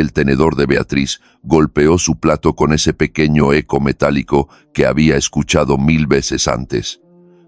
El tenedor de Beatriz golpeó su plato con ese pequeño eco metálico que había escuchado 1000 veces antes,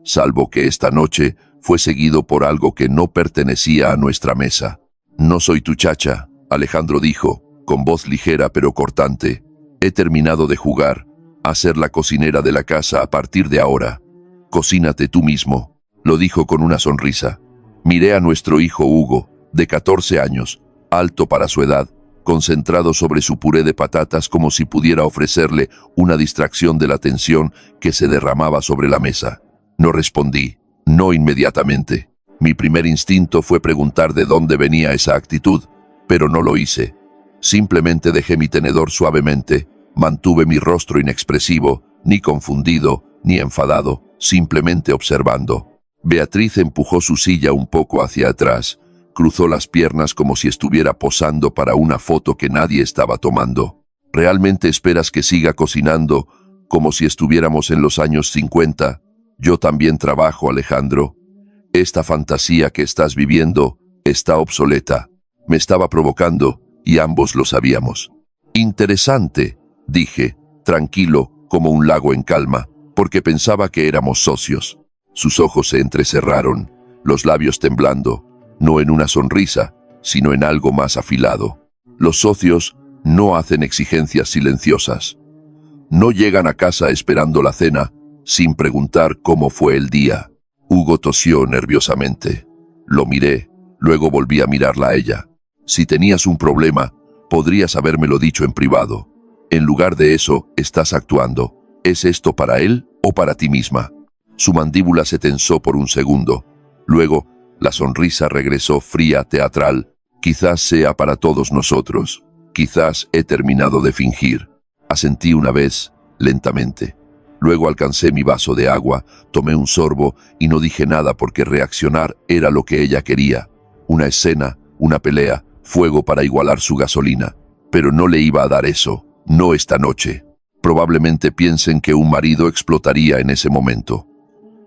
salvo que esta noche fue seguido por algo que no pertenecía a nuestra mesa. «No soy tu chacha», Alejandro dijo, con voz ligera pero cortante. «He terminado de jugar a ser la cocinera de la casa a partir de ahora. Cocínate tú mismo», lo dijo con una sonrisa. Miré a nuestro hijo Hugo, de 14 años, alto para su edad, concentrado sobre su puré de patatas como si pudiera ofrecerle una distracción de la tensión que se derramaba sobre la mesa. No respondí, no inmediatamente. Mi primer instinto fue preguntar de dónde venía esa actitud, pero no lo hice. Simplemente dejé mi tenedor suavemente, mantuve mi rostro inexpresivo, ni confundido, ni enfadado, simplemente observando. Beatriz empujó su silla un poco hacia atrás, cruzó las piernas como si estuviera posando para una foto que nadie estaba tomando. ¿Realmente esperas que siga cocinando como si estuviéramos en los años 50? Yo también trabajo, Alejandro. Esta fantasía que estás viviendo está obsoleta. Me estaba provocando y ambos lo sabíamos. Interesante, dije, tranquilo como un lago en calma, porque pensaba que éramos socios. Sus ojos se entrecerraron, los labios temblando, no en una sonrisa, sino en algo más afilado. Los socios no hacen exigencias silenciosas. No llegan a casa esperando la cena, sin preguntar cómo fue el día. Hugo tosió nerviosamente. Lo miré, luego volví a mirarla a ella. Si tenías un problema, podrías habérmelo dicho en privado. En lugar de eso, estás actuando. ¿Es esto para él o para ti misma? Su mandíbula se tensó por un segundo. Luego, la sonrisa regresó fría, teatral. Quizás sea para todos nosotros. Quizás he terminado de fingir. Asentí una vez, lentamente. Luego alcancé mi vaso de agua, tomé un sorbo y no dije nada porque reaccionar era lo que ella quería. Una escena, una pelea, fuego para igualar su gasolina. Pero no le iba a dar eso, no esta noche. Probablemente piensen que un marido explotaría en ese momento.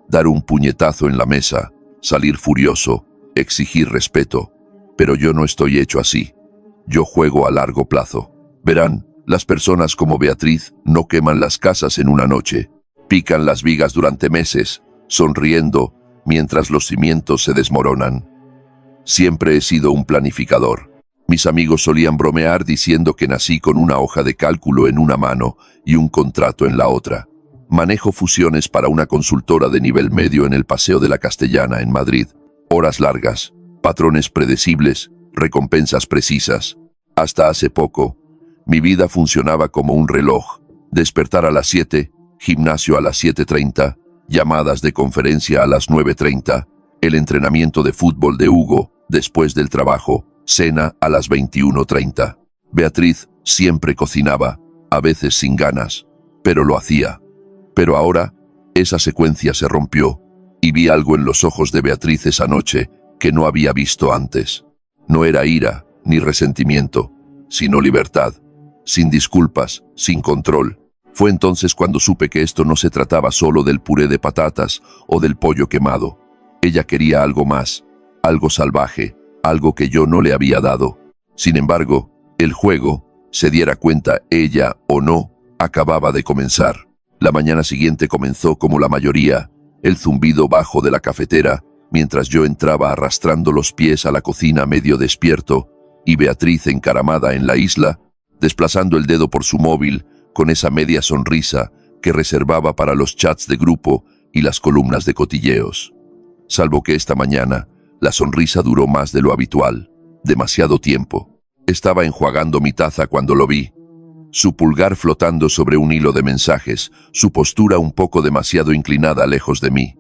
Dar un puñetazo en la mesa, salir furioso, exigir respeto. Pero yo no estoy hecho así. Yo juego a largo plazo. Verán, las personas como Beatriz no queman las casas en una noche. Pican las vigas durante meses, sonriendo, mientras los cimientos se desmoronan. Siempre he sido un planificador. Mis amigos solían bromear diciendo que nací con una hoja de cálculo en una mano y un contrato en la otra. Manejo fusiones para una consultora de nivel medio en el Paseo de la Castellana, en Madrid. Horas largas, patrones predecibles, recompensas precisas. Hasta hace poco, mi vida funcionaba como un reloj. Despertar a las 7, gimnasio a las 7:30, llamadas de conferencia a las 9:30, el entrenamiento de fútbol de Hugo, después del trabajo, cena a las 21:30. Beatriz siempre cocinaba, a veces sin ganas, pero lo hacía. Pero ahora, esa secuencia se rompió, y vi algo en los ojos de Beatriz esa noche que no había visto antes. No era ira ni resentimiento, sino libertad, sin disculpas, sin control. Fue entonces cuando supe que esto no se trataba solo del puré de patatas o del pollo quemado. Ella quería algo más, algo salvaje, algo que yo no le había dado. Sin embargo, el juego, se diera cuenta ella o no, acababa de comenzar. La mañana siguiente comenzó como la mayoría, el zumbido bajo de la cafetera, mientras yo entraba arrastrando los pies a la cocina medio despierto, y Beatriz encaramada en la isla, desplazando el dedo por su móvil, con esa media sonrisa que reservaba para los chats de grupo y las columnas de cotilleos. Salvo que esta mañana, la sonrisa duró más de lo habitual, demasiado tiempo. Estaba enjuagando mi taza cuando lo vi. Su pulgar flotando sobre un hilo de mensajes, su postura un poco demasiado inclinada lejos de mí.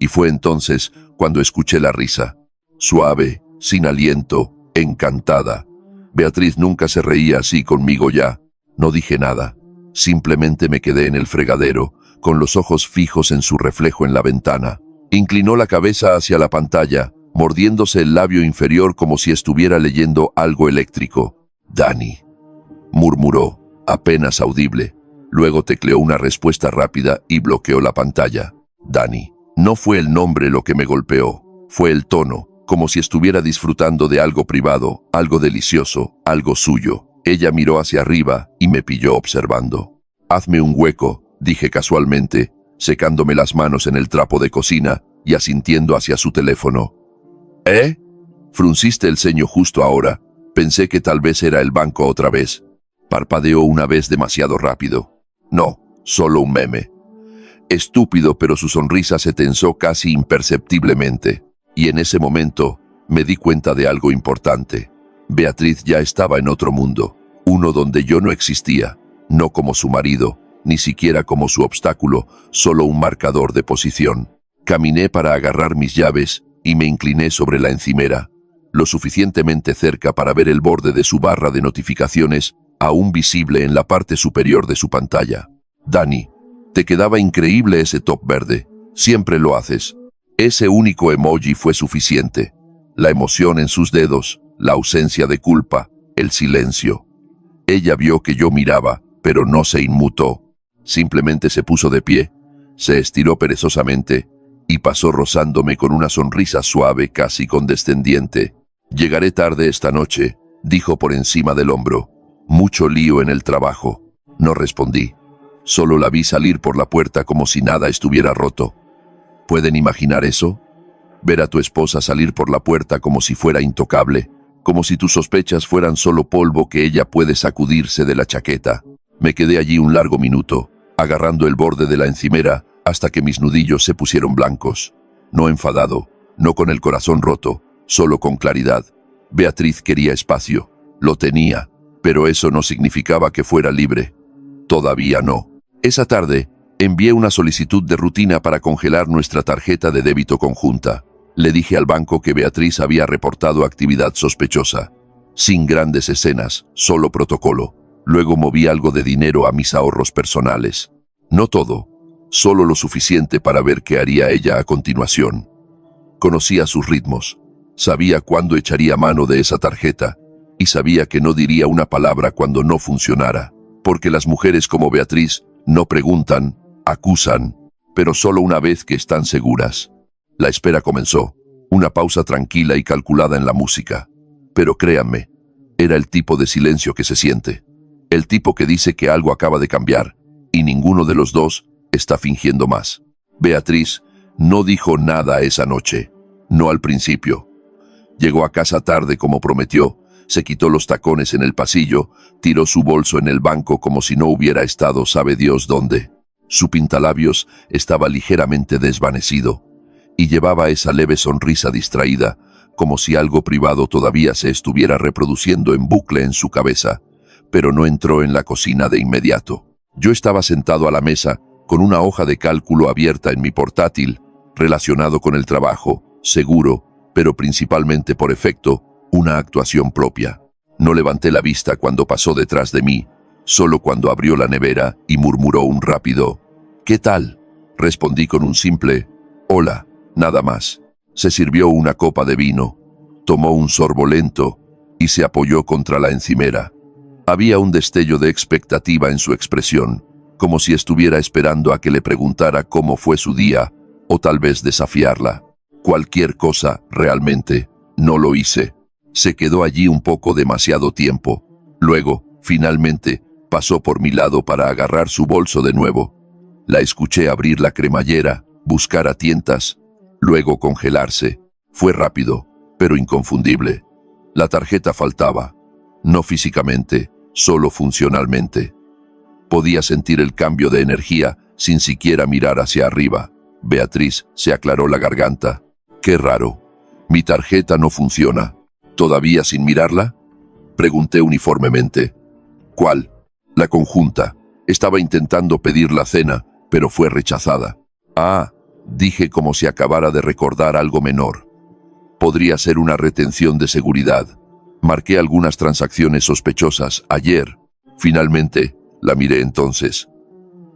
Y fue entonces cuando escuché la risa. Suave, sin aliento, encantada. Beatriz nunca se reía así conmigo ya. No dije nada. Simplemente me quedé en el fregadero, con los ojos fijos en su reflejo en la ventana. Inclinó la cabeza hacia la pantalla, mordiéndose el labio inferior como si estuviera leyendo algo eléctrico. «Dani», murmuró, apenas audible. Luego tecleó una respuesta rápida y bloqueó la pantalla. «Dani». No fue el nombre lo que me golpeó, fue el tono, como si estuviera disfrutando de algo privado, algo delicioso, algo suyo. Ella miró hacia arriba y me pilló observando. «Hazme un hueco», dije casualmente, secándome las manos en el trapo de cocina y asintiendo hacia su teléfono. «¿Eh?» Frunciste el ceño justo ahora. Pensé que tal vez era el banco otra vez. Parpadeó una vez demasiado rápido. «No, solo un meme». Estúpido, pero su sonrisa se tensó casi imperceptiblemente. Y en ese momento me di cuenta de algo importante. Beatriz ya estaba en otro mundo, uno donde yo no existía, no como su marido, ni siquiera como su obstáculo, solo un marcador de posición. Caminé para agarrar mis llaves y me incliné sobre la encimera, lo suficientemente cerca para ver el borde de su barra de notificaciones, aún visible en la parte superior de su pantalla. «Dani, te quedaba increíble ese top verde. Siempre lo haces». Ese único emoji fue suficiente. La emoción en sus dedos, la ausencia de culpa, el silencio. Ella vio que yo miraba, pero no se inmutó. Simplemente se puso de pie, se estiró perezosamente y pasó rozándome con una sonrisa suave, casi condescendiente. «Llegaré tarde esta noche», dijo por encima del hombro. «Mucho lío en el trabajo». No respondí. Solo la vi salir por la puerta como si nada estuviera roto. ¿Pueden imaginar eso? Ver a tu esposa salir por la puerta como si fuera intocable, como si tus sospechas fueran solo polvo que ella puede sacudirse de la chaqueta. Me quedé allí un largo minuto, agarrando el borde de la encimera hasta que mis nudillos se pusieron blancos. No enfadado, no con el corazón roto, solo con claridad. Beatriz quería espacio, lo tenía, pero eso no significaba que fuera libre. Todavía no. Esa tarde, envié una solicitud de rutina para congelar nuestra tarjeta de débito conjunta. Le dije al banco que Beatriz había reportado actividad sospechosa. Sin grandes escenas, solo protocolo. Luego moví algo de dinero a mis ahorros personales. No todo, solo lo suficiente para ver qué haría ella a continuación. Conocía sus ritmos, sabía cuándo echaría mano de esa tarjeta y sabía que no diría una palabra cuando no funcionara, porque las mujeres como Beatriz no preguntan, acusan, pero solo una vez que están seguras. La espera comenzó, una pausa tranquila y calculada en la música. Pero créanme, era el tipo de silencio que se siente. El tipo que dice que algo acaba de cambiar, y ninguno de los dos está fingiendo más. Beatriz no dijo nada esa noche, no al principio. Llegó a casa tarde como prometió, se quitó los tacones en el pasillo, tiró su bolso en el banco como si no hubiera estado sabe Dios dónde. Su pintalabios estaba ligeramente desvanecido, y llevaba esa leve sonrisa distraída, como si algo privado todavía se estuviera reproduciendo en bucle en su cabeza, pero no entró en la cocina de inmediato. Yo estaba sentado a la mesa, con una hoja de cálculo abierta en mi portátil, relacionado con el trabajo, seguro, pero principalmente por efecto, una actuación propia. No levanté la vista cuando pasó detrás de mí, solo cuando abrió la nevera y murmuró un rápido «¿Qué tal?». Respondí con un simple «Hola», nada más. Se sirvió una copa de vino, tomó un sorbo lento y se apoyó contra la encimera. Había un destello de expectativa en su expresión, como si estuviera esperando a que le preguntara cómo fue su día, o tal vez desafiarla. Cualquier cosa, realmente. No lo hice. Se quedó allí un poco demasiado tiempo. Luego, finalmente, pasó por mi lado para agarrar su bolso de nuevo. La escuché abrir la cremallera, buscar a tientas, luego congelarse. Fue rápido, pero inconfundible. La tarjeta faltaba. No físicamente, solo funcionalmente. Podía sentir el cambio de energía sin siquiera mirar hacia arriba. Beatriz se aclaró la garganta. «Qué raro. Mi tarjeta no funciona». «¿Todavía sin mirarla?», pregunté uniformemente. «¿Cuál?». «La conjunta. Estaba intentando pedir la cena, pero fue rechazada». «Ah», dije como si acabara de recordar algo menor. «Podría ser una retención de seguridad. Marqué algunas transacciones sospechosas ayer. Finalmente, la miré entonces.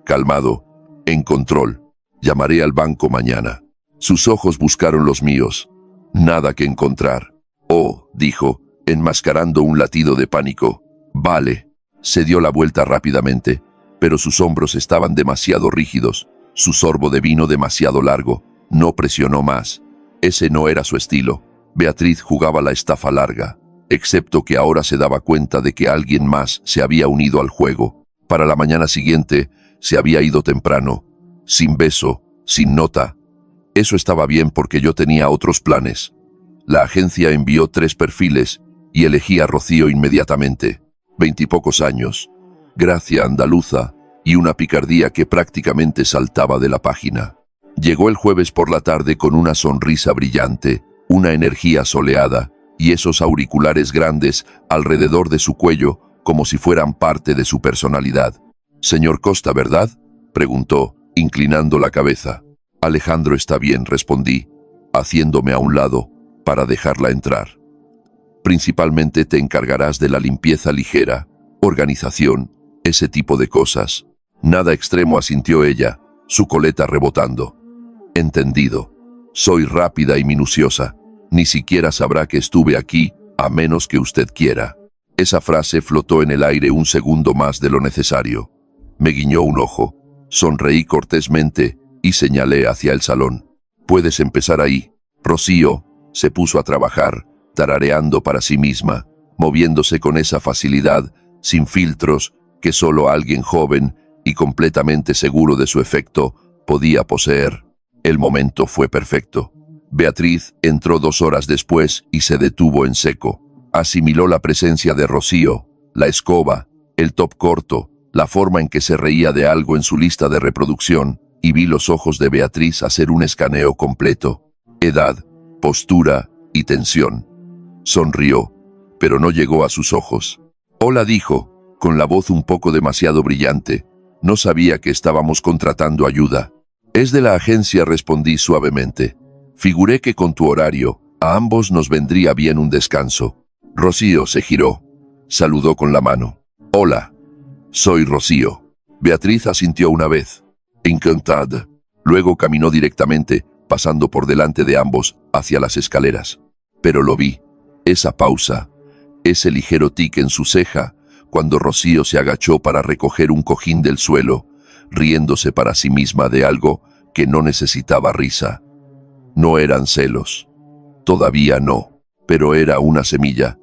Calmado, en control. Llamaré al banco mañana». Sus ojos buscaron los míos. «Nada que encontrar». «Oh», dijo, enmascarando un latido de pánico. «Vale». Se dio la vuelta rápidamente, pero sus hombros estaban demasiado rígidos, su sorbo de vino demasiado largo. No presionó más. Ese no era su estilo. Beatriz jugaba la estafa larga. excepto que ahora se daba cuenta de que alguien más se había unido al juego. Para la mañana siguiente, se había ido temprano, sin beso, sin nota. Eso estaba bien porque yo tenía otros planes. La agencia envió 3 perfiles y elegí a Rocío inmediatamente. 20 y pocos años, gracia andaluza y una picardía que prácticamente saltaba de la página. Llegó el jueves por la tarde con una sonrisa brillante, una energía soleada y esos auriculares grandes alrededor de su cuello como si fueran parte de su personalidad. «Señor Costa, ¿verdad?», preguntó, inclinando la cabeza. «Alejandro está bien», respondí, haciéndome a un lado para dejarla entrar. «Principalmente te encargarás de la limpieza ligera, organización, ese tipo de cosas». «Nada extremo», asintió ella, su coleta rebotando. «Entendido. Soy rápida y minuciosa. Ni siquiera sabrá que estuve aquí, a menos que usted quiera». Esa frase flotó en el aire un segundo más de lo necesario. Me guiñó un ojo, sonreí cortésmente y señalé hacia el salón. «Puedes empezar ahí». Rocío se puso a trabajar, tarareando para sí misma, moviéndose con esa facilidad, sin filtros, que solo alguien joven y completamente seguro de su efecto podía poseer. El momento fue perfecto. Beatriz entró 2 horas después y se detuvo en seco. Asimiló la presencia de Rocío, la escoba, el top corto, la forma en que se reía de algo en su lista de reproducción, y vi los ojos de Beatriz hacer un escaneo completo. Edad, postura y tensión. Sonrió, pero no llegó a sus ojos. «Hola», dijo, con la voz un poco demasiado brillante. «No sabía que estábamos contratando ayuda». «Es de la agencia», respondí suavemente. «Figuré que con tu horario, a ambos nos vendría bien un descanso». Rocío se giró. Saludó con la mano. «Hola. Soy Rocío». Beatriz asintió una vez. «Encantada». Luego caminó directamente, pasando por delante de ambos, hacia las escaleras. Pero lo vi. Esa pausa, ese ligero tic en su ceja, cuando Rocío se agachó para recoger un cojín del suelo, riéndose para sí misma de algo que no necesitaba risa. No eran celos. Todavía no. Pero era una semilla.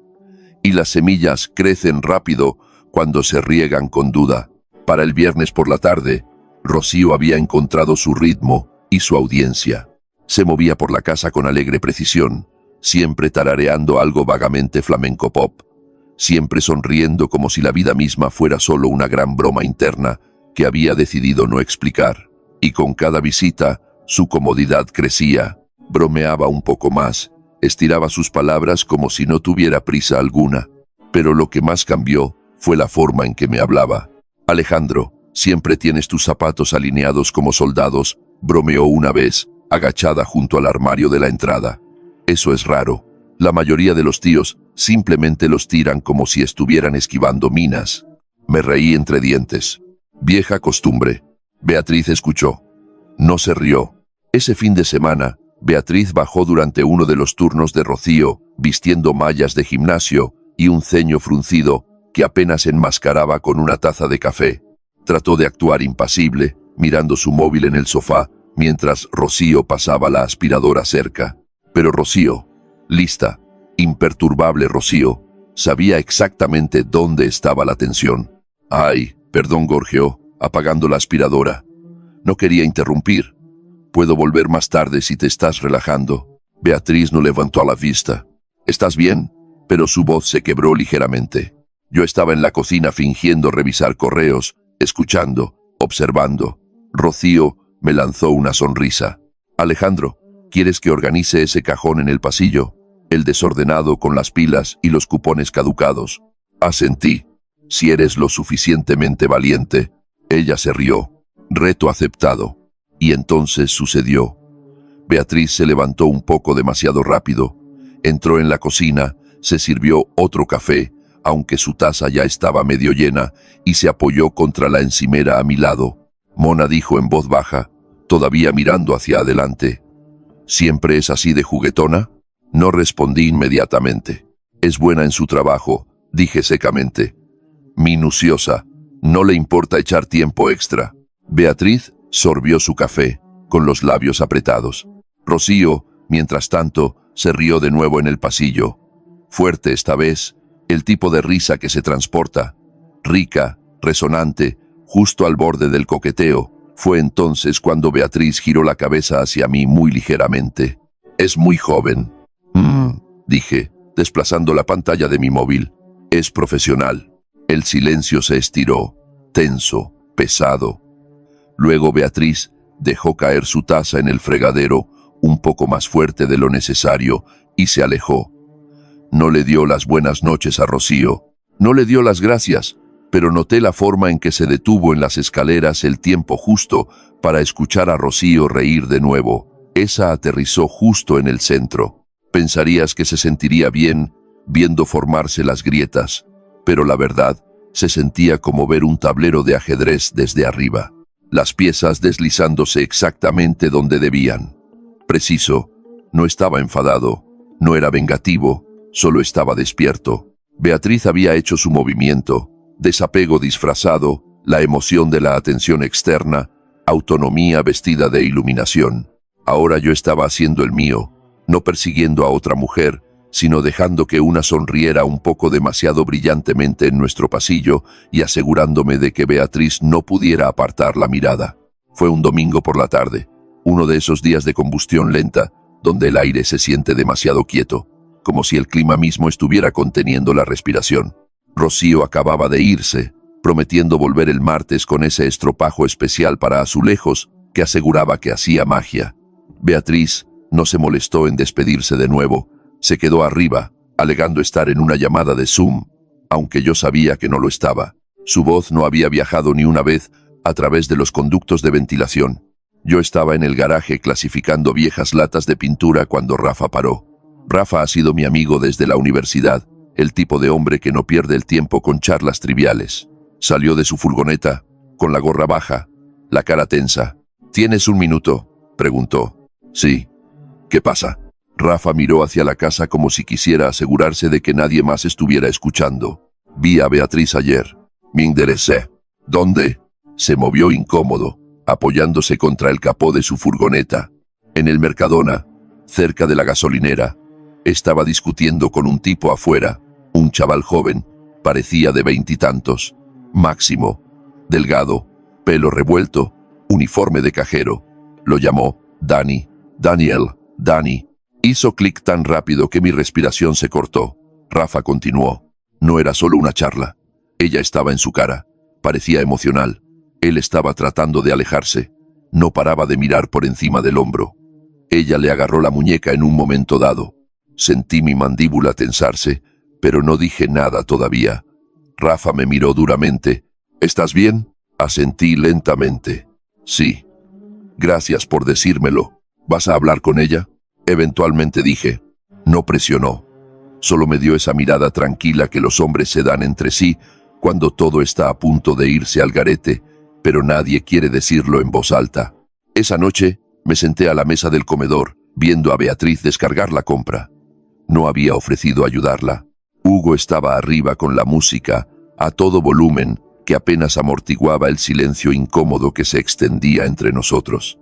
Y las semillas crecen rápido cuando se riegan con duda. Para el viernes por la tarde, Rocío había encontrado su ritmo y su audiencia. Se movía por la casa con alegre precisión, siempre tarareando algo vagamente flamenco pop, siempre sonriendo como si la vida misma fuera solo una gran broma interna que había decidido no explicar. Y con cada visita, su comodidad crecía, bromeaba un poco más, estiraba sus palabras como si no tuviera prisa alguna. Pero lo que más cambió fue la forma en que me hablaba. «Alejandro, siempre tienes tus zapatos alineados como soldados», bromeó una vez, agachada junto al armario de la entrada. «Eso es raro. La mayoría de los tíos simplemente los tiran como si estuvieran esquivando minas». Me reí entre dientes. «Vieja costumbre». Beatriz escuchó. No se rió. Ese fin de semana, Beatriz bajó durante uno de los turnos de Rocío, vistiendo mallas de gimnasio y un ceño fruncido que apenas enmascaraba con una taza de café. Trató de actuar impasible, mirando su móvil en el sofá, mientras Rocío pasaba la aspiradora cerca. Pero Rocío, lista, imperturbable Rocío, sabía exactamente dónde estaba la tensión. «Ay, perdón», gorjeó, apagando la aspiradora. «No quería interrumpir. Puedo volver más tarde si te estás relajando». Beatriz no levantó la vista. «¿Estás bien?», pero su voz se quebró ligeramente. Yo estaba en la cocina fingiendo revisar correos, escuchando, observando. Rocío me lanzó una sonrisa. «Alejandro, ¿quieres que organice ese cajón en el pasillo? El desordenado con las pilas y los cupones caducados». Asentí. «Si eres lo suficientemente valiente». Ella se rió. «Reto aceptado». Y entonces sucedió. Beatriz se levantó un poco demasiado rápido. Entró en la cocina, se sirvió otro café, aunque su taza ya estaba medio llena, y se apoyó contra la encimera a mi lado. Mona dijo en voz baja, todavía mirando hacia adelante. «¿Siempre es así de juguetona?». No respondí inmediatamente. «Es buena en su trabajo», dije secamente. «Minuciosa. No le importa echar tiempo extra». Beatriz sorbió su café, con los labios apretados. Rocío, mientras tanto, se rió de nuevo en el pasillo. Fuerte esta vez, el tipo de risa que se transporta. Rica, resonante, justo al borde del coqueteo. Fue entonces cuando Beatriz giró la cabeza hacia mí muy ligeramente. «Es muy joven», dije, desplazando la pantalla de mi móvil. «Es profesional». El silencio se estiró, tenso, pesado. Luego Beatriz dejó caer su taza en el fregadero, un poco más fuerte de lo necesario, y se alejó. No le dio las buenas noches a Rocío, no le dio las gracias, pero noté la forma en que se detuvo en las escaleras el tiempo justo para escuchar a Rocío reír de nuevo. Esa aterrizó justo en el centro. Pensarías que se sentiría bien viendo formarse las grietas, pero la verdad, se sentía como ver un tablero de ajedrez desde arriba. Las piezas deslizándose exactamente donde debían. Preciso, no estaba enfadado, no era vengativo, solo estaba despierto. Beatriz había hecho su movimiento, desapego disfrazado, la emoción de la atención externa, autonomía vestida de iluminación. Ahora yo estaba haciendo el mío, no persiguiendo a otra mujer, sino dejando que una sonriera un poco demasiado brillantemente en nuestro pasillo y asegurándome de que Beatriz no pudiera apartar la mirada. Fue un domingo por la tarde, uno de esos días de combustión lenta, donde el aire se siente demasiado quieto, como si el clima mismo estuviera conteniendo la respiración. Rocío acababa de irse, prometiendo volver el martes con ese estropajo especial para azulejos que aseguraba que hacía magia. Beatriz no se molestó en despedirse de nuevo, se quedó arriba, alegando estar en una llamada de Zoom, aunque yo sabía que no lo estaba. Su voz no había viajado ni una vez a través de los conductos de ventilación. Yo estaba en el garaje clasificando viejas latas de pintura cuando Rafa paró. Rafa ha sido mi amigo desde la universidad, el tipo de hombre que no pierde el tiempo con charlas triviales. Salió de su furgoneta, con la gorra baja, la cara tensa. «¿Tienes un minuto?», preguntó. «Sí». «¿Qué pasa?». Rafa miró hacia la casa como si quisiera asegurarse de que nadie más estuviera escuchando. «Vi a Beatriz ayer. Me interesé». «¿Dónde?». Se movió incómodo, apoyándose contra el capó de su furgoneta. «En el Mercadona, cerca de la gasolinera. Estaba discutiendo con un tipo afuera, un chaval joven, parecía de 20 y tantos, máximo, delgado, pelo revuelto, uniforme de cajero. Lo llamó Dani. Hizo clic tan rápido que mi respiración se cortó. Rafa continuó. No era solo una charla. Ella estaba en su cara. Parecía emocional. Él estaba tratando de alejarse. No paraba de mirar por encima del hombro. Ella le agarró la muñeca en un momento dado. Sentí mi mandíbula tensarse, pero no dije nada todavía. Rafa me miró duramente. «¿Estás bien?». Asentí lentamente. «Sí». «Gracias por decírmelo. ¿Vas a hablar con ella?». Eventualmente dije. No presionó. Solo me dio esa mirada tranquila que los hombres se dan entre sí cuando todo está a punto de irse al garete, pero nadie quiere decirlo en voz alta. Esa noche me senté a la mesa del comedor, viendo a Beatriz descargar la compra. No había ofrecido ayudarla. Hugo estaba arriba con la música, a todo volumen, que apenas amortiguaba el silencio incómodo que se extendía entre nosotros.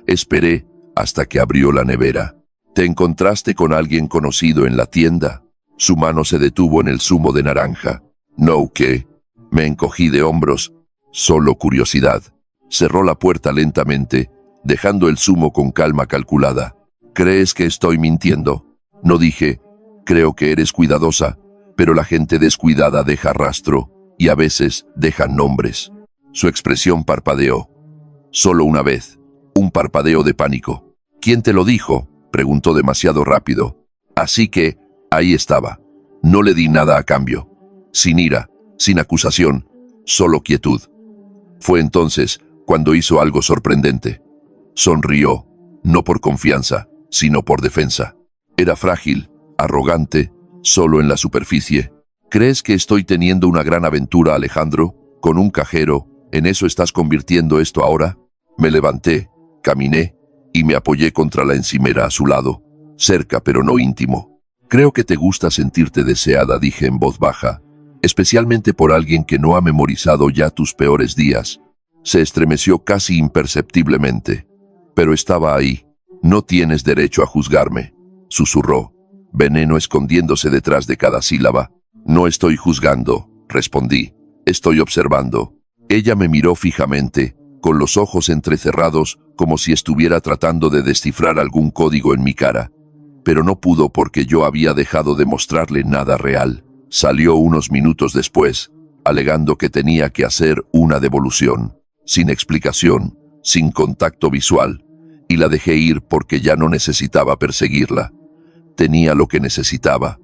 Esperé hasta que abrió la nevera. «¿Te encontraste con alguien conocido en la tienda?». Su mano se detuvo en el zumo de naranja. «No, ¿qué?». Me encogí de hombros. «Solo curiosidad». Cerró la puerta lentamente, dejando el zumo con calma calculada. «¿Crees que estoy mintiendo?». No dije. «Creo que eres cuidadosa, pero la gente descuidada deja rastro, y a veces dejan nombres». Su expresión parpadeó. Solo una vez. Un parpadeo de pánico. «¿Quién te lo dijo?», preguntó demasiado rápido. Así que, ahí estaba. No le di nada a cambio. Sin ira, sin acusación, solo quietud. Fue entonces cuando hizo algo sorprendente. Sonrió, no por confianza, sino por defensa. Era frágil, arrogante, solo en la superficie. «¿Crees que estoy teniendo una gran aventura, Alejandro? Con un cajero, ¿en eso estás convirtiendo esto ahora?». Me levanté, caminé, y me apoyé contra la encimera a su lado, cerca pero no íntimo. «Creo que te gusta sentirte deseada», dije en voz baja, «especialmente por alguien que no ha memorizado ya tus peores días». Se estremeció casi imperceptiblemente. Pero estaba ahí. «No tienes derecho a juzgarme», susurró. veneno escondiéndose detrás de cada sílaba. No estoy juzgando, respondí. Estoy observando. Ella me miró fijamente, con los ojos entrecerrados, como si estuviera tratando de descifrar algún código en mi cara. Pero no pudo porque yo había dejado de mostrarle nada real. Salió unos minutos después, alegando que tenía que hacer una devolución, sin explicación, sin contacto visual, y la dejé ir porque ya no necesitaba perseguirla. Tenía lo que necesitaba: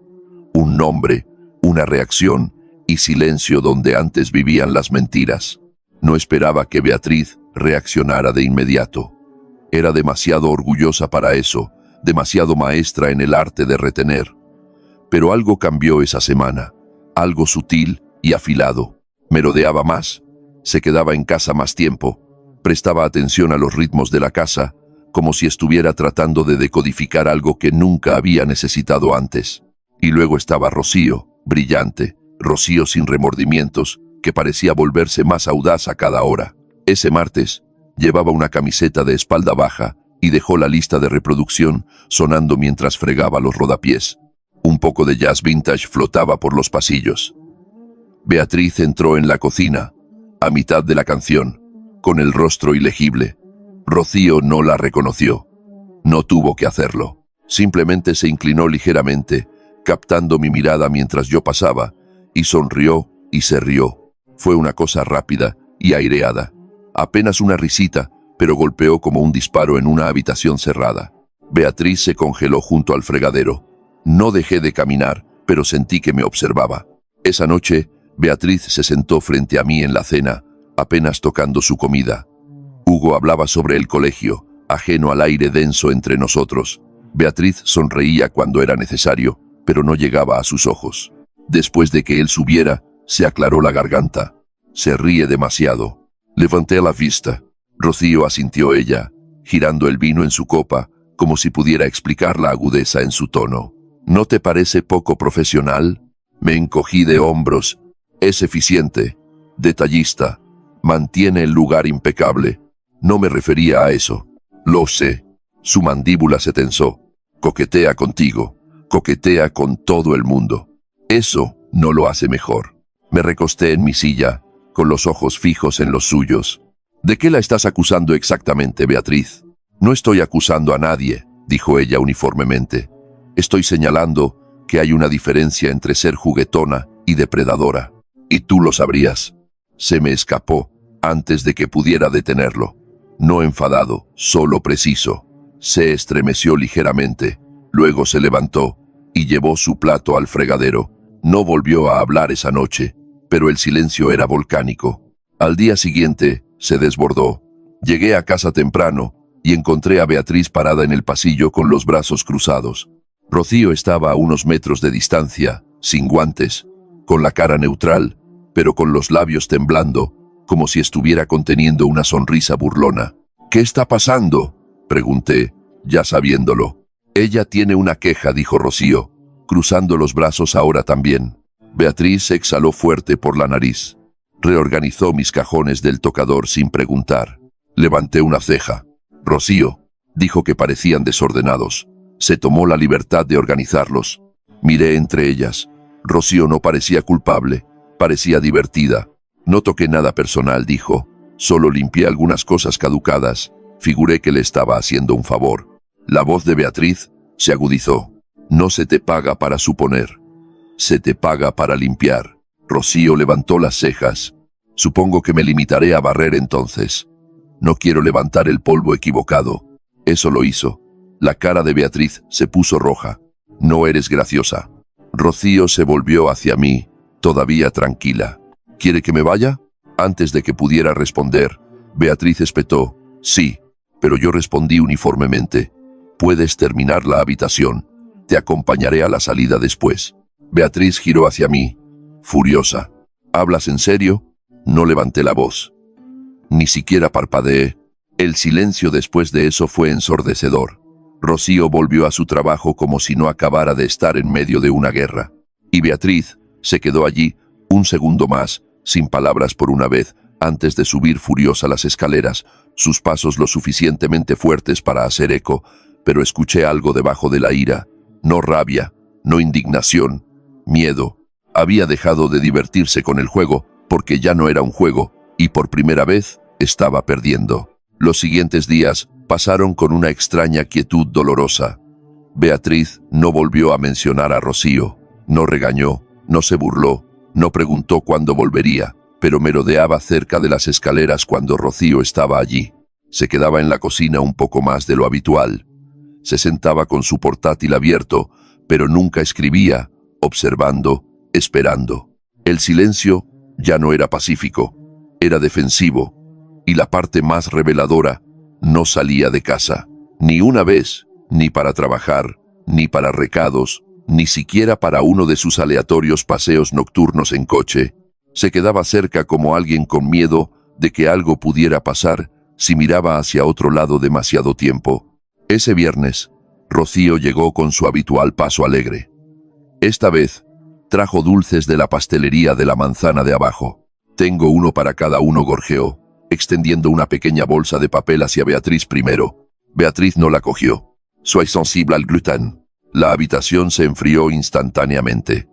un nombre, una reacción y silencio donde antes vivían las mentiras. No esperaba que Beatriz reaccionara de inmediato. Era demasiado orgullosa para eso, demasiado maestra en el arte de retener. Pero algo cambió esa semana, algo sutil y afilado. Merodeaba más, se quedaba en casa más tiempo, prestaba atención a los ritmos de la casa, como si estuviera tratando de decodificar algo que nunca había necesitado antes. Y luego estaba Rocío, brillante, Rocío sin remordimientos, que parecía volverse más audaz a cada hora. Ese martes, llevaba una camiseta de espalda baja y dejó la lista de reproducción sonando mientras fregaba los rodapiés. Un poco de jazz vintage flotaba por los pasillos. Beatriz entró en la cocina, a mitad de la canción, con el rostro ilegible. Rocío no la reconoció. No tuvo que hacerlo. Simplemente se inclinó ligeramente, captando mi mirada mientras yo pasaba, y sonrió y se rió. Fue una cosa rápida y aireada. Apenas una risita, pero golpeó como un disparo en una habitación cerrada. Beatriz se congeló junto al fregadero. No dejé de caminar, pero sentí que me observaba. Esa noche, Beatriz se sentó frente a mí en la cena, apenas tocando su comida. Hugo hablaba sobre el colegio, ajeno al aire denso entre nosotros. Beatriz sonreía cuando era necesario, pero no llegaba a sus ojos. Después de que él subiera, se aclaró la garganta. Se ríe demasiado. Levanté la vista. Rocío, asintió ella, girando el vino en su copa, como si pudiera explicar la agudeza en su tono. ¿No te parece poco profesional? Me encogí de hombros. Es eficiente, detallista, mantiene el lugar impecable. No me refería a eso. Lo sé. Su mandíbula se tensó. Coquetea contigo. Coquetea con todo el mundo. Eso no lo hace mejor. Me recosté en mi silla, con los ojos fijos en los suyos. ¿De qué la estás acusando exactamente, Beatriz? No estoy acusando a nadie, dijo ella uniformemente. Estoy señalando que hay una diferencia entre ser juguetona y depredadora. Y tú lo sabrías. Se me escapó antes de que pudiera detenerlo. No enfadado, solo preciso. Se estremeció ligeramente, luego se levantó y llevó su plato al fregadero. No volvió a hablar esa noche, pero el silencio era volcánico. Al día siguiente, se desbordó. Llegué a casa temprano y encontré a Beatriz parada en el pasillo con los brazos cruzados. Rocío estaba a unos metros de distancia, sin guantes, con la cara neutral, pero con los labios temblando, como si estuviera conteniendo una sonrisa burlona. ¿Qué está pasando?, pregunté, ya sabiéndolo. Ella tiene una queja, dijo Rocío, cruzando los brazos ahora también. Beatriz exhaló fuerte por la nariz. Reorganizó mis cajones del tocador sin preguntar. Levanté una ceja. Rocío, dijo que parecían desordenados. Se tomó la libertad de organizarlos. Miré entre ellas. Rocío no parecía culpable, parecía divertida. No toqué nada personal, dijo. Solo limpié algunas cosas caducadas. Figuré que le estaba haciendo un favor. La voz de Beatriz se agudizó. No se te paga para suponer. Se te paga para limpiar. Rocío levantó las cejas. Supongo que me limitaré a barrer entonces. No quiero levantar el polvo equivocado. Eso lo hizo. La cara de Beatriz se puso roja. No eres graciosa. Rocío se volvió hacia mí, todavía tranquila. ¿Quiere que me vaya? Antes de que pudiera responder, Beatriz espetó. Sí, pero yo respondí uniformemente. Puedes terminar la habitación. Te acompañaré a la salida después. Beatriz giró hacia mí, furiosa. ¿Hablas en serio? No levanté la voz. Ni siquiera parpadeé. El silencio después de eso fue ensordecedor. Rocío volvió a su trabajo como si no acabara de estar en medio de una guerra. Y Beatriz se quedó allí un segundo más, sin palabras por una vez, antes de subir furiosa las escaleras, sus pasos lo suficientemente fuertes para hacer eco, pero escuché algo debajo de la ira. No rabia, no indignación, miedo. Había dejado de divertirse con el juego porque ya no era un juego y por primera vez estaba perdiendo. Los siguientes días pasaron con una extraña quietud dolorosa. Beatriz no volvió a mencionar a Rocío, no regañó, no se burló, no preguntó cuándo volvería, pero merodeaba cerca de las escaleras cuando Rocío estaba allí. Se quedaba en la cocina un poco más de lo habitual. Se sentaba con su portátil abierto, pero nunca escribía, observando, esperando. El silencio ya no era pacífico, era defensivo, y la parte más reveladora, no salía de casa, ni una vez, ni para trabajar, ni para recados, ni siquiera para uno de sus aleatorios paseos nocturnos en coche. Se quedaba cerca como alguien con miedo de que algo pudiera pasar si miraba hacia otro lado demasiado tiempo. Ese viernes, Rocío llegó con su habitual paso alegre. Esta vez, trajo dulces de la pastelería de la manzana de abajo. «Tengo uno para cada uno», gorjeó, extendiendo una pequeña bolsa de papel hacia Beatriz primero. Beatriz no la cogió. «Soy sensible al gluten». La habitación se enfrió instantáneamente.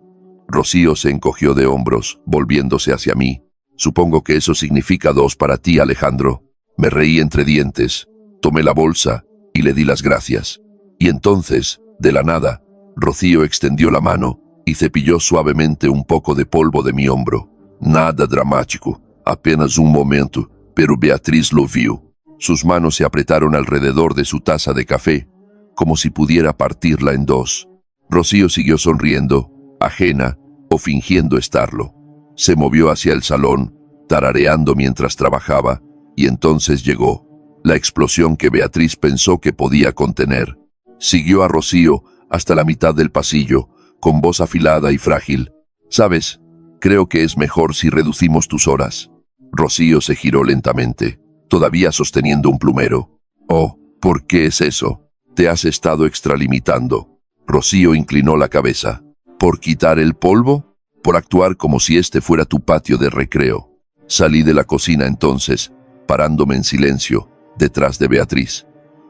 Rocío se encogió de hombros, volviéndose hacia mí. «Supongo que eso significa 2 para ti, Alejandro». Me reí entre dientes, tomé la bolsa y le di las gracias. Y entonces, de la nada, Rocío extendió la mano y cepilló suavemente un poco de polvo de mi hombro. Nada dramático, apenas un momento, pero Beatriz lo vio. Sus manos se apretaron alrededor de su taza de café, como si pudiera partirla en 2. Rocío siguió sonriendo, ajena o fingiendo estarlo. Se movió hacia el salón, tarareando mientras trabajaba, y entonces llegó la explosión que Beatriz pensó que podía contener. Siguió a Rocío hasta la mitad del pasillo, con voz afilada y frágil. «¿Sabes? Creo que es mejor si reducimos tus horas». Rocío se giró lentamente, todavía sosteniendo un plumero. «Oh, ¿por qué es eso? Te has estado extralimitando». Rocío inclinó la cabeza. «¿Por quitar el polvo? Por actuar como si este fuera tu patio de recreo». Salí de la cocina entonces, parándome en silencio, detrás de Beatriz.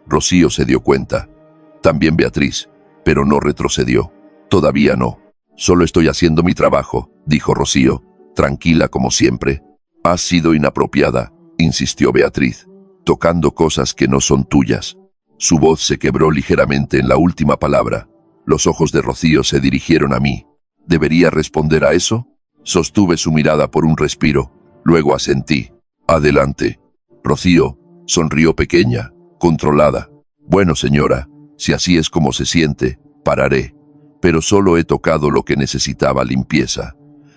Rocío se dio cuenta. También Beatriz, pero no retrocedió. «Todavía no. Solo estoy haciendo mi trabajo», dijo Rocío, tranquila como siempre. «Has sido inapropiada», insistió Beatriz, «tocando cosas que no son tuyas». Su voz se quebró ligeramente en la última palabra. Los ojos de Rocío se dirigieron a mí. ¿Debería responder a eso? Sostuve su mirada por un respiro, luego asentí. «Adelante». Rocío sonrió pequeña, controlada. «Bueno, señora, si así es como se siente, pararé. Pero solo he tocado lo que necesitaba limpieza.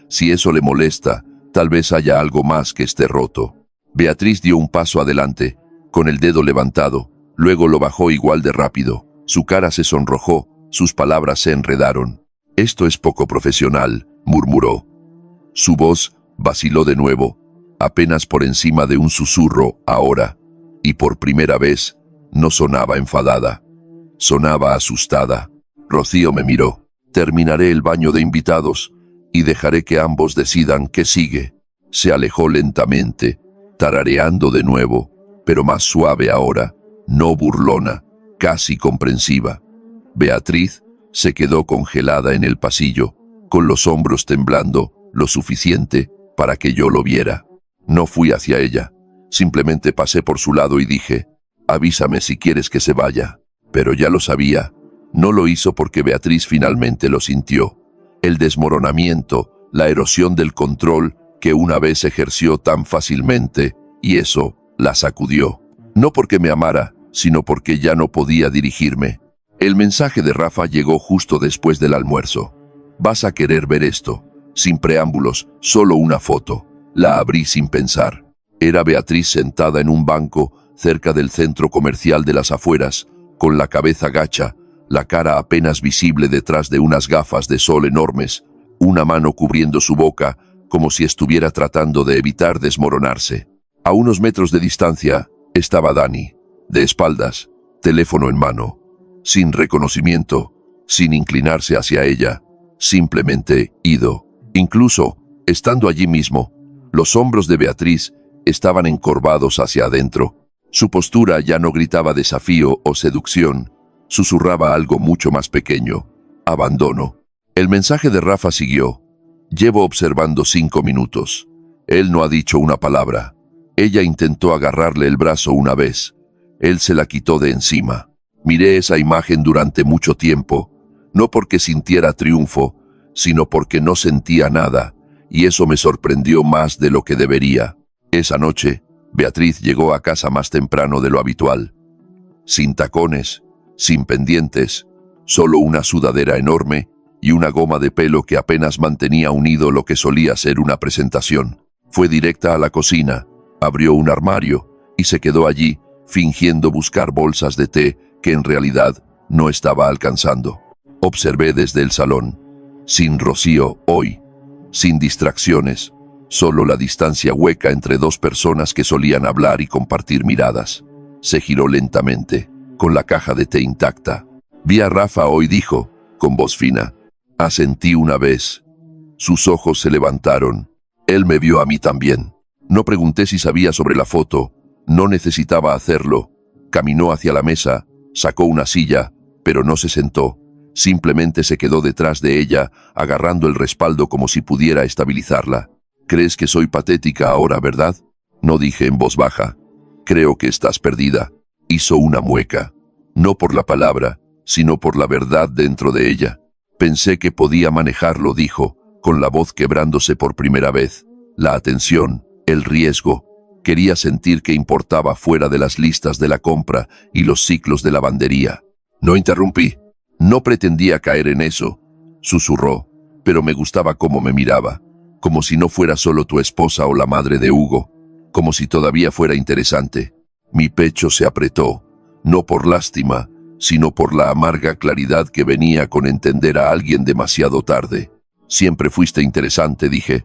Si eso le molesta, tal vez haya algo más que esté roto». Beatriz dio un paso adelante, con el dedo levantado, luego lo bajó igual de rápido. Su cara se sonrojó, sus palabras se enredaron. «Esto es poco profesional», murmuró. Su voz vaciló de nuevo, apenas por encima de un susurro ahora, y por primera vez no sonaba enfadada. Sonaba asustada. Rocío me miró. «Terminaré el baño de invitados y dejaré que ambos decidan qué sigue». Se alejó lentamente, tarareando de nuevo, pero más suave ahora, no burlona, casi comprensiva. Beatriz se quedó congelada en el pasillo, con los hombros temblando lo suficiente para que yo lo viera. No fui hacia ella, simplemente pasé por su lado y dije: «Avísame si quieres que se vaya». Pero ya lo sabía. No lo hizo porque Beatriz finalmente lo sintió. El desmoronamiento, la erosión del control que una vez ejerció tan fácilmente, y eso la sacudió. No porque me amara, sino porque ya no podía dirigirme. El mensaje de Rafa llegó justo después del almuerzo. «Vas a querer ver esto». Sin preámbulos, solo una foto. La abrí sin pensar. Era Beatriz sentada en un banco cerca del centro comercial de las afueras, con la cabeza gacha, la cara apenas visible detrás de unas gafas de sol enormes, una mano cubriendo su boca, como si estuviera tratando de evitar desmoronarse. A unos metros de distancia estaba Dani, de espaldas, teléfono en mano, sin reconocimiento, sin inclinarse hacia ella, simplemente ido. Incluso, estando allí mismo, los hombros de Beatriz estaban encorvados hacia adentro. Su postura ya no gritaba desafío o seducción, susurraba algo mucho más pequeño. Abandono. El mensaje de Rafa siguió. Llevo observando 5 minutos. Él no ha dicho una palabra. Ella intentó agarrarle el brazo una vez. Él se la quitó de encima. Miré esa imagen durante mucho tiempo, no porque sintiera triunfo, sino porque no sentía nada, y eso me sorprendió más de lo que debería. Esa noche, Beatriz llegó a casa más temprano de lo habitual. Sin tacones, sin pendientes, solo una sudadera enorme y una goma de pelo que apenas mantenía unido lo que solía ser una presentación. Fue directa a la cocina, abrió un armario y se quedó allí, fingiendo buscar bolsas de té que en realidad no estaba alcanzando. Observé desde el salón. Sin Rocío hoy, sin distracciones, solo la distancia hueca entre dos personas que solían hablar y compartir miradas. Se giró lentamente, con la caja de té intacta. Vi a Rafa hoy, dijo, con voz fina. Asentí una vez. Sus ojos se levantaron. Él me vio a mí también. No pregunté si sabía sobre la foto. No necesitaba hacerlo. Caminó hacia la mesa, sacó una silla, pero no se sentó. Simplemente se quedó detrás de ella, agarrando el respaldo como si pudiera estabilizarla. ¿Crees que soy patética ahora, verdad? No, dije en voz baja. Creo que estás perdida. Hizo una mueca. No por la palabra, sino por la verdad dentro de ella. Pensé que podía manejarlo, dijo, con la voz quebrándose por primera vez. La atención, el riesgo. Quería sentir que importaba fuera de las listas de la compra y los ciclos de lavandería. No interrumpí. No pretendía caer en eso, susurró, pero me gustaba cómo me miraba, como si no fuera solo tu esposa o la madre de Hugo, como si todavía fuera interesante. Mi pecho se apretó, no por lástima, sino por la amarga claridad que venía con entender a alguien demasiado tarde. Siempre fuiste interesante, dije,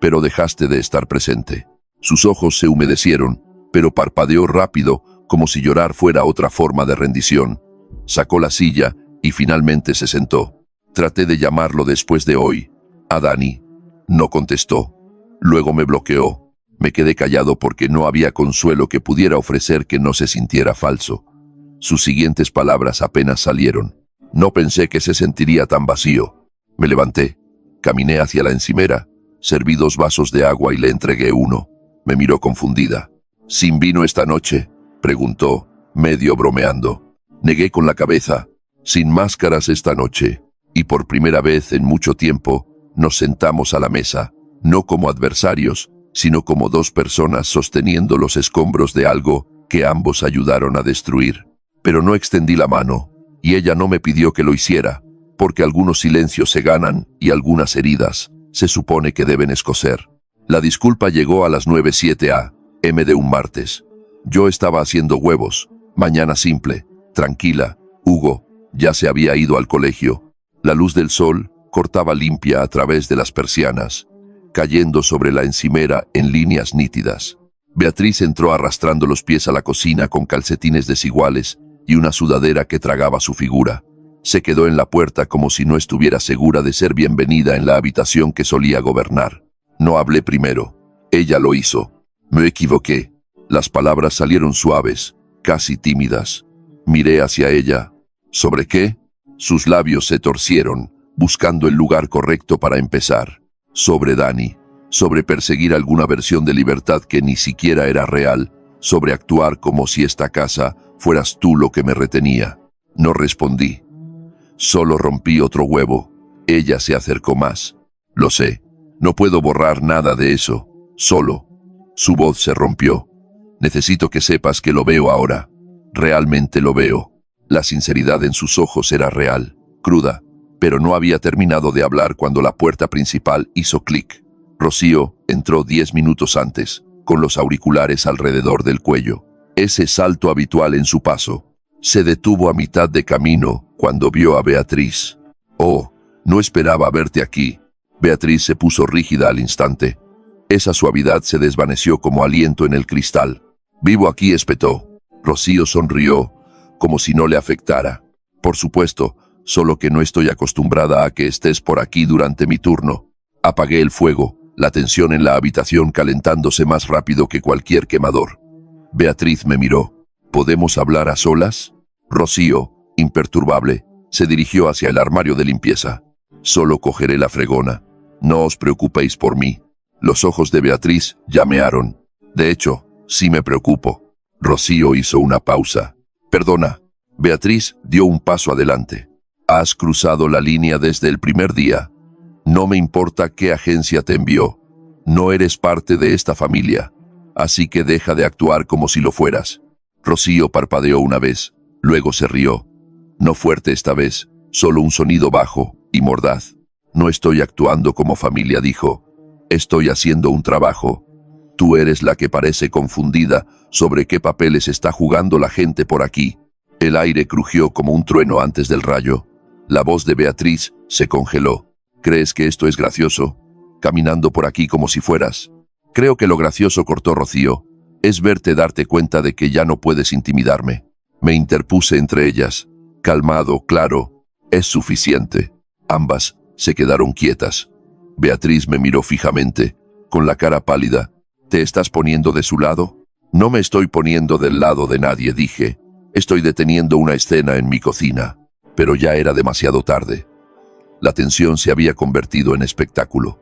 pero dejaste de estar presente. Sus ojos se humedecieron, pero parpadeó rápido, como si llorar fuera otra forma de rendición. Sacó la silla y finalmente se sentó. Traté de llamarlo después de hoy. A Dani. No contestó. Luego me bloqueó. Me quedé callado porque no había consuelo que pudiera ofrecer que no se sintiera falso. Sus siguientes palabras apenas salieron. No pensé que se sentiría tan vacío. Me levanté. Caminé hacia la encimera. Serví 2 vasos de agua y le entregué uno. Me miró confundida. ¿Sin vino esta noche?, preguntó, medio bromeando. Negué con la cabeza. Sin máscaras esta noche. Y por primera vez en mucho tiempo, nos sentamos a la mesa, no como adversarios, sino como 2 personas sosteniendo los escombros de algo que ambos ayudaron a destruir. Pero no extendí la mano, y ella no me pidió que lo hiciera, porque algunos silencios se ganan y algunas heridas se supone que deben escocer. La disculpa llegó a las 9:07 a.m. de un martes. Yo estaba haciendo huevos, mañana simple, tranquila. Hugo ya se había ido al colegio. La luz del sol cortaba limpia a través de las persianas, cayendo sobre la encimera en líneas nítidas. Beatriz entró arrastrando los pies a la cocina con calcetines desiguales y una sudadera que tragaba su figura. Se quedó en la puerta como si no estuviera segura de ser bienvenida en la habitación que solía gobernar. No hablé primero. Ella lo hizo. Me equivoqué. Las palabras salieron suaves, casi tímidas. Miré hacia ella. ¿Sobre qué? Sus labios se torcieron, buscando el lugar correcto para empezar. Sobre Dani. Sobre perseguir alguna versión de libertad que ni siquiera era real. Sobre actuar como si esta casa fueras tú lo que me retenía. No respondí. Solo rompí otro huevo. Ella se acercó más. Lo sé. No puedo borrar nada de eso. Solo. Su voz se rompió. Necesito que sepas que lo veo ahora. Realmente lo veo. La sinceridad en sus ojos era real, cruda, pero no había terminado de hablar cuando la puerta principal hizo clic. Rocío entró 10 minutos antes, con los auriculares alrededor del cuello. Ese salto habitual en su paso. Se detuvo a mitad de camino cuando vio a Beatriz. Oh, no esperaba verte aquí. Beatriz se puso rígida al instante. Esa suavidad se desvaneció como aliento en el cristal. Vivo aquí, espetó. Rocío sonrió, como si no le afectara. Por supuesto, solo que no estoy acostumbrada a que estés por aquí durante mi turno. Apagué el fuego, la tensión en la habitación calentándose más rápido que cualquier quemador. Beatriz me miró. ¿Podemos hablar a solas? Rocío, imperturbable, Se dirigió hacia el armario de limpieza. Solo cogeré la fregona. No os preocupéis por mí. Los ojos de Beatriz llamearon. De hecho, sí me preocupo. Rocío hizo una pausa. Perdona. Beatriz dio un paso adelante. Has cruzado la línea desde el primer día. No me importa qué agencia te envió. No eres parte de esta familia. Así que deja de actuar como si lo fueras. Rocío parpadeó una vez. Luego se rió. No fuerte esta vez, solo un sonido bajo y mordaz. No estoy actuando como familia, dijo. Estoy haciendo un trabajo. Tú eres la que parece confundida sobre qué papeles está jugando la gente por aquí. El aire crujió como un trueno antes del rayo. La voz de Beatriz se congeló. ¿Crees que esto es gracioso? Caminando por aquí como si fueras. Creo que lo gracioso, cortó Rocío, es verte darte cuenta de que ya no puedes intimidarme. Me interpuse entre ellas. Calmado, claro. Es suficiente. Ambas se quedaron quietas. Beatriz me miró fijamente, con la cara pálida. ¿Te estás poniendo de su lado? No me estoy poniendo del lado de nadie, dije. Estoy deteniendo una escena en mi cocina. Pero ya era demasiado tarde. La tensión se había convertido en espectáculo.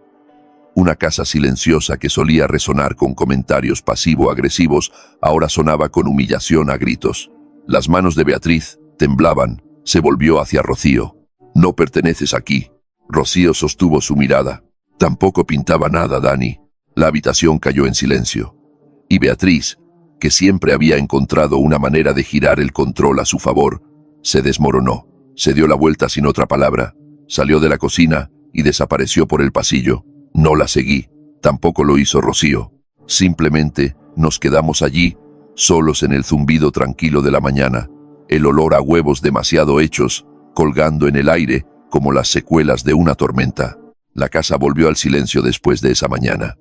Una casa silenciosa que solía resonar con comentarios pasivo-agresivos, ahora sonaba con humillación a gritos. Las manos de Beatriz temblaban. Se volvió hacia Rocío. No perteneces aquí. Rocío sostuvo su mirada. Tampoco pintaba nada, Dani. La habitación cayó en silencio. Y Beatriz, que siempre había encontrado una manera de girar el control a su favor, se desmoronó. Se dio la vuelta sin otra palabra. Salió de la cocina y desapareció por el pasillo. No la seguí. Tampoco lo hizo Rocío. Simplemente nos quedamos allí, solos en el zumbido tranquilo de la mañana, el olor a huevos demasiado hechos, colgando en el aire como las secuelas de una tormenta. La casa volvió al silencio después de esa mañana.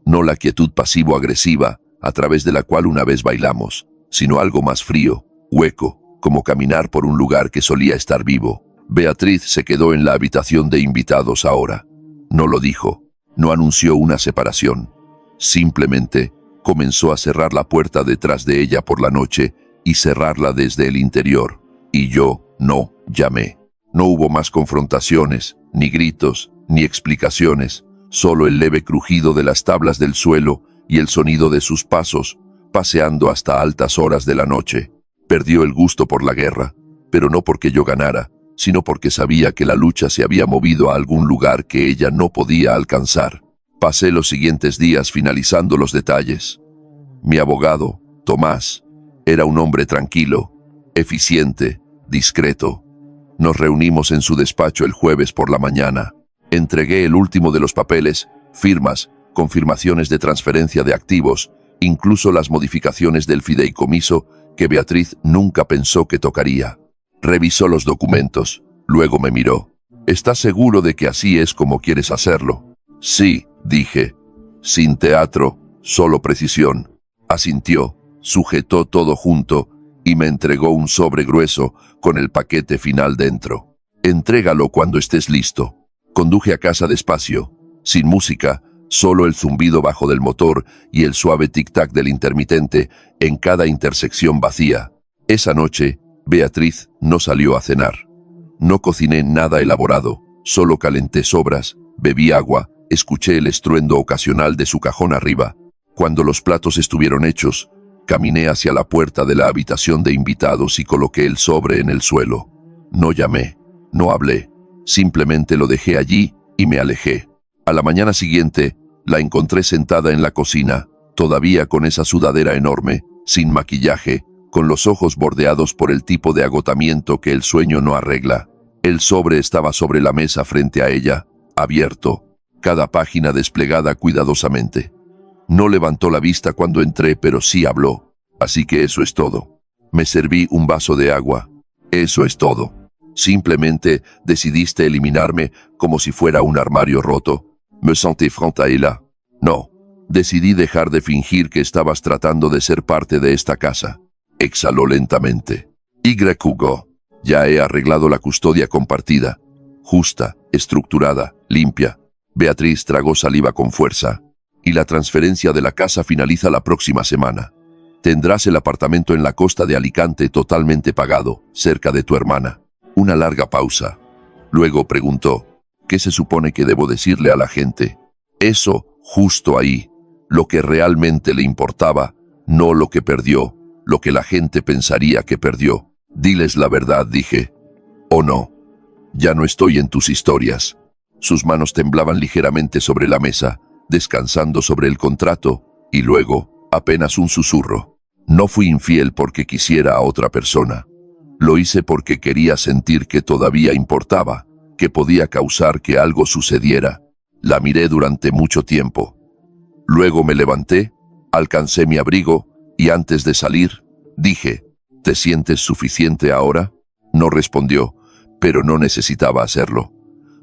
No la quietud pasivo-agresiva, a través de la cual una vez bailamos, sino algo más frío, hueco, como caminar por un lugar que solía estar vivo. Beatriz se quedó en la habitación de invitados ahora. No lo dijo, no anunció una separación. Simplemente comenzó a cerrar la puerta detrás de ella por la noche y cerrarla desde el interior. Y yo no llamé. No hubo más confrontaciones, ni gritos, ni explicaciones, solo el leve crujido de las tablas del suelo y el sonido de sus pasos, paseando hasta altas horas de la noche. Perdió el gusto por la guerra, pero no porque yo ganara, sino porque sabía que la lucha se había movido a algún lugar que ella no podía alcanzar. Pasé los siguientes días finalizando los detalles. Mi abogado, Tomás, era un hombre tranquilo, eficiente, discreto. Nos reunimos en su despacho el jueves por la mañana. Entregué el último de los papeles, firmas, confirmaciones de transferencia de activos, incluso las modificaciones del fideicomiso que Beatriz nunca pensó que tocaría. Revisó los documentos, luego me miró. ¿Estás seguro de que así es como quieres hacerlo? Sí, dije. Sin teatro, solo precisión. Asintió, sujetó todo junto y me entregó un sobre grueso con el paquete final dentro. Entrégalo cuando estés listo. Conduje a casa despacio, sin música, solo el zumbido bajo del motor y el suave tic-tac del intermitente en cada intersección vacía. Esa noche, Beatriz no salió a cenar. No cociné nada elaborado, solo calenté sobras, bebí agua, escuché el estruendo ocasional de su cajón arriba. Cuando los platos estuvieron hechos, caminé hacia la puerta de la habitación de invitados y coloqué el sobre en el suelo. No llamé, no hablé, simplemente lo dejé allí y me alejé. A la mañana siguiente, la encontré sentada en la cocina, todavía con esa sudadera enorme, sin maquillaje, con los ojos bordeados por el tipo de agotamiento que el sueño no arregla. El sobre estaba sobre la mesa frente a ella, abierto, cada página desplegada cuidadosamente. No levantó la vista cuando entré, pero sí habló. Así que eso es todo. Me serví un vaso de agua. Eso es todo. Simplemente decidiste eliminarme como si fuera un armario roto. Me sentí frente a ella. No. Decidí dejar de fingir que estabas tratando de ser parte de esta casa. Exhaló lentamente. Hugo. Ya he arreglado la custodia compartida. Justa, estructurada, limpia. Beatriz tragó saliva con fuerza. Y la transferencia de la casa finaliza la próxima semana. Tendrás el apartamento en la costa de Alicante totalmente pagado, cerca de tu hermana. Una larga pausa. Luego preguntó, ¿qué se supone que debo decirle a la gente? Eso, justo ahí, lo que realmente le importaba, no lo que perdió, lo que la gente pensaría que perdió. Diles la verdad, dije. ¿O no? Ya no estoy en tus historias. Sus manos temblaban ligeramente sobre la mesa, descansando sobre el contrato, y luego, apenas un susurro. No fui infiel porque quisiera a otra persona. Lo hice porque quería sentir que todavía importaba, que podía causar que algo sucediera. La miré durante mucho tiempo. Luego me levanté, alcancé mi abrigo, y antes de salir, dije, ¿te sientes suficiente ahora? No respondió, pero no necesitaba hacerlo.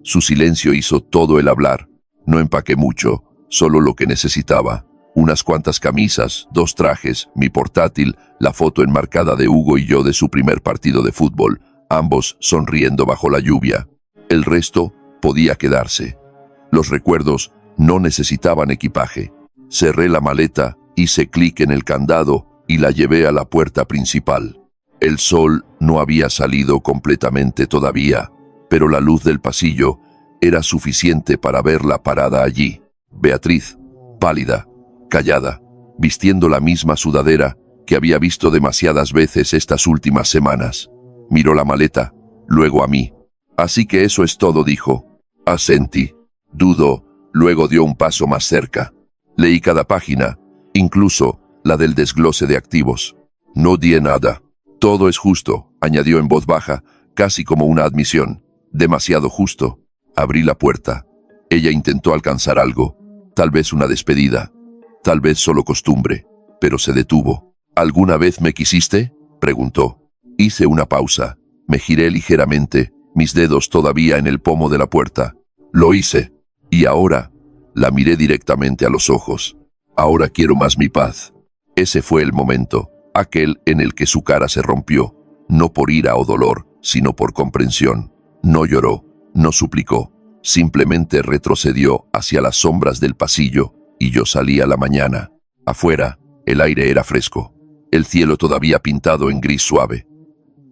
Su silencio hizo todo el hablar. No empaqué mucho, solo lo que necesitaba. Unas cuantas camisas, 2 trajes, mi portátil, la foto enmarcada de Hugo y yo de su primer partido de fútbol, ambos sonriendo bajo la lluvia. El resto podía quedarse. Los recuerdos no necesitaban equipaje. Cerré la maleta, hice clic en el candado y la llevé a la puerta principal. El sol no había salido completamente todavía, pero la luz del pasillo era suficiente para verla parada allí. Beatriz, pálida, callada, vistiendo la misma sudadera que había visto demasiadas veces estas últimas semanas. Miró la maleta, luego a mí. Así que eso es todo, dijo. Asentí. Dudó, luego dio un paso más cerca. Leí cada página, incluso la del desglose de activos. No di nada. Todo es justo, añadió en voz baja, casi como una admisión. Demasiado justo. Abrí la puerta. Ella intentó alcanzar algo, tal vez una despedida, tal vez solo costumbre, pero se detuvo. ¿Alguna vez me quisiste?, preguntó. Hice una pausa. Me giré ligeramente, mis dedos todavía en el pomo de la puerta. Lo hice. Y ahora, la miré directamente a los ojos. Ahora quiero más mi paz. Ese fue el momento, aquel en el que su cara se rompió, no por ira o dolor, sino por comprensión. No lloró, no suplicó, simplemente retrocedió hacia las sombras del pasillo, y yo salí a la mañana. Afuera, el aire era fresco, el cielo todavía pintado en gris suave.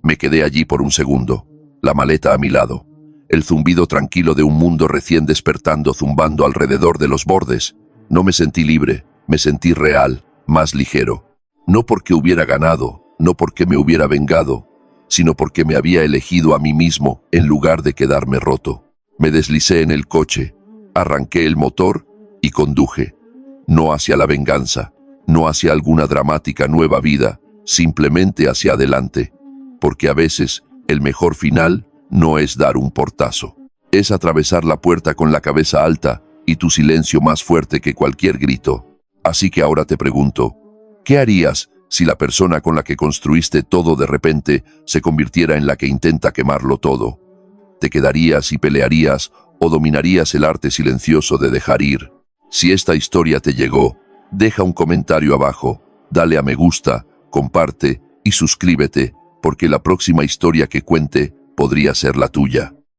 Me quedé allí por un segundo, la maleta a mi lado, el zumbido tranquilo de un mundo recién despertando zumbando alrededor de los bordes. No me sentí libre, me sentí real, más ligero. No porque hubiera ganado, no porque me hubiera vengado, sino porque me había elegido a mí mismo en lugar de quedarme roto. Me deslicé en el coche, arranqué el motor y conduje. No hacia la venganza, no hacia alguna dramática nueva vida, simplemente hacia adelante. Porque a veces, el mejor final no es dar un portazo. Es atravesar la puerta con la cabeza alta y tu silencio más fuerte que cualquier grito. Así que ahora te pregunto, ¿qué harías si la persona con la que construiste todo de repente se convirtiera en la que intenta quemarlo todo? ¿Te quedarías y pelearías o dominarías el arte silencioso de dejar ir? Si esta historia te llegó, deja un comentario abajo, dale a me gusta, comparte y suscríbete, porque la próxima historia que cuente podría ser la tuya.